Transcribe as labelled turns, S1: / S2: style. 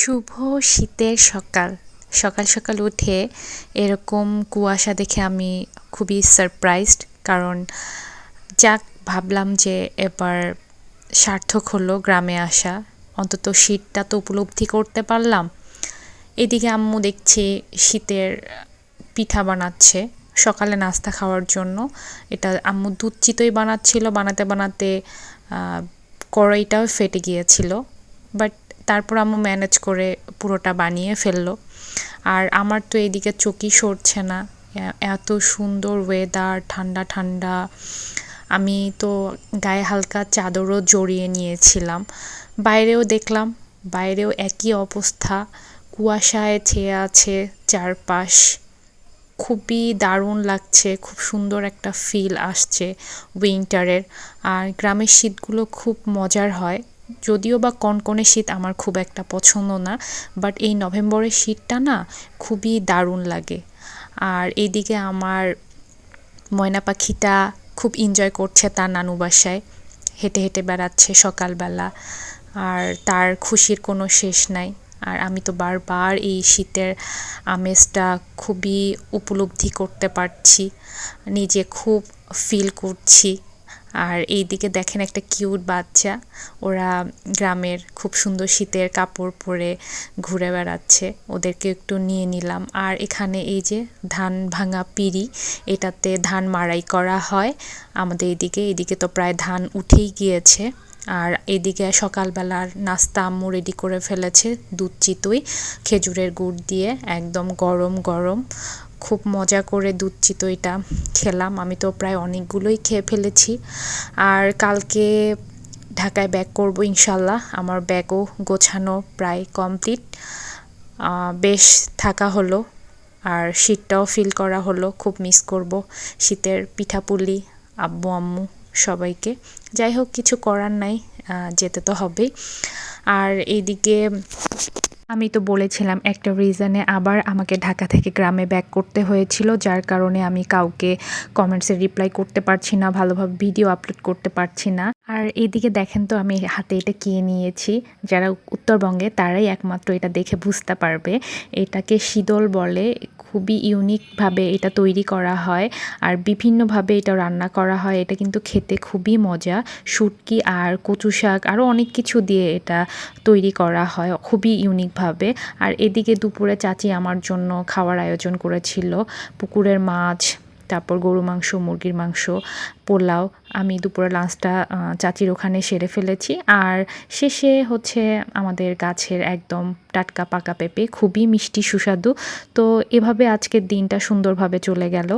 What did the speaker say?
S1: শুভ শীতের সকাল সকাল সকাল উঠে এরকম কুয়াশা দেখে আমি খুবই সারপ্রাইজড। কারণ যাক, ভাবলাম যে এবার সার্থক হলো গ্রামে আসা, অন্তত শীতটা তো উপলব্ধি করতে পারলাম। এদিকে আম্মু দেখছি শীতের পিঠা বানাচ্ছে সকালে নাস্তা খাওয়ার জন্য। এটা আম্মু দুধ চিতই বানাচ্ছিল, বানাতে বানাতে কড়াইটাও ফেটে গিয়েছিল, বাট তারপর আম্মু ম্যানেজ করে পুরোটা বানিয়ে ফেললো। আর আমার তো এদিকে চোখই সরছে না, এত সুন্দর ওয়েদার, ঠান্ডা ঠান্ডা। আমি তো গায়ে হালকা চাদরও জড়িয়ে নিয়েছিলাম। বাইরেও দেখলাম, বাইরেও একই অবস্থা, কুয়াশায় ছেয়ে আছে চারপাশ। খুবই দারুণ লাগছে, খুব সুন্দর একটা ফিল আসছে উইন্টারের। আর গ্রামের শীতগুলো খুব মজার হয়, যদিও বা কনকনে শীত আমার খুব একটা পছন্দ না, বাট এই নভেম্বরের শীতটা না খুবই দারুণ লাগে। আর এইদিকে আমার ময়না পাখিটা খুব এনজয় করছে তার নানু বাসায়, হেঁটে হেঁটে বেড়াচ্ছে সকালবেলা, আর তার খুশির কোনো শেষ নাই। আর আমি তো বারবার এই শীতের আমেজটা খুবই উপলব্ধি করতে পারছি, নিজে খুব ফিল করছি। আর এইদিকে দেখেন একটা কিউট বাচ্চা, ওরা গ্রামের খুব সুন্দর শীতের কাপড় পরে ঘুরে বেড়াচ্ছে, ওদেরকে একটু নিয়ে নিলাম। আর এখানে এই যে ধান ভাঙা পিঁড়ি, এটাতে ধান মাড়াই করা হয় আমাদের এদিকে তো প্রায় ধান উঠেই গিয়েছে। আর এদিকে সকালবেলার নাস্তা আম্মু রেডি করে ফেলেছে, দুধ চিতই খেজুরের গুড় দিয়ে, একদম গরম গরম। খুব মজা করে দুধ চিতইটা খেলাম, আমি তো প্রায় অনেকগুলোই খেয়ে ফেলেছি। আর কালকে ঢাকায় ব্যাক করব ইনশাল্লাহ, আমার ব্যাগও গোছানো প্রায় কমপ্লিট। বেশ থাকা হলো, আর শীতটাও ফিল করা হলো। খুব মিস করব শীতের পিঠাপুলি, আব্বু আম্মু সবাইকে। যাই হোক, কিছু করার নাই, যেতে তো হবেই। আর এইদিকে আমি তো বলেছিলাম একটা রিজনে আবার আমাকে ঢাকা থেকে গ্রামে ব্যাক করতে হয়েছিল, যার কারণে আমি কাউকে কমেন্টসে রিপ্লাই করতে পারছি না, ভালোভাবে ভিডিও আপলোড করতে পারছি না। আর এইদিকে দেখেন তো আমি হাতে এটা কিনে নিয়েছি, যারা উত্তরবঙ্গে তারাই একমাত্র এটা দেখে বুঝতে পারবে। এটাকে শীতল বলে, খুবই ইউনিকভাবে এটা তৈরি করা হয়, আর বিভিন্নভাবে এটা রান্না করা হয়। এটা কিন্তু খেতে খুবই মজা, শুটকি আর কচু শাক আরও অনেক কিছু দিয়ে এটা তৈরি করা হয় খুবই ইউনিকভাবে। আর এদিকে দুপুরে চাচি আমার জন্য খাওয়ার আয়োজন করেছিল, পুকুরের মাছ, তারপর গরু মাংস, মুরগির মাংস, পোলাও। আমি দুপুরে লাঞ্চটা চাচির ওখানে সেরে ফেলেছি। আর শেষে হচ্ছে আমাদের গাছের একদম টাটকা পাকা পেঁপে, খুবই মিষ্টি সুস্বাদু। তো এভাবে আজকের দিনটা সুন্দরভাবে চলে গেল।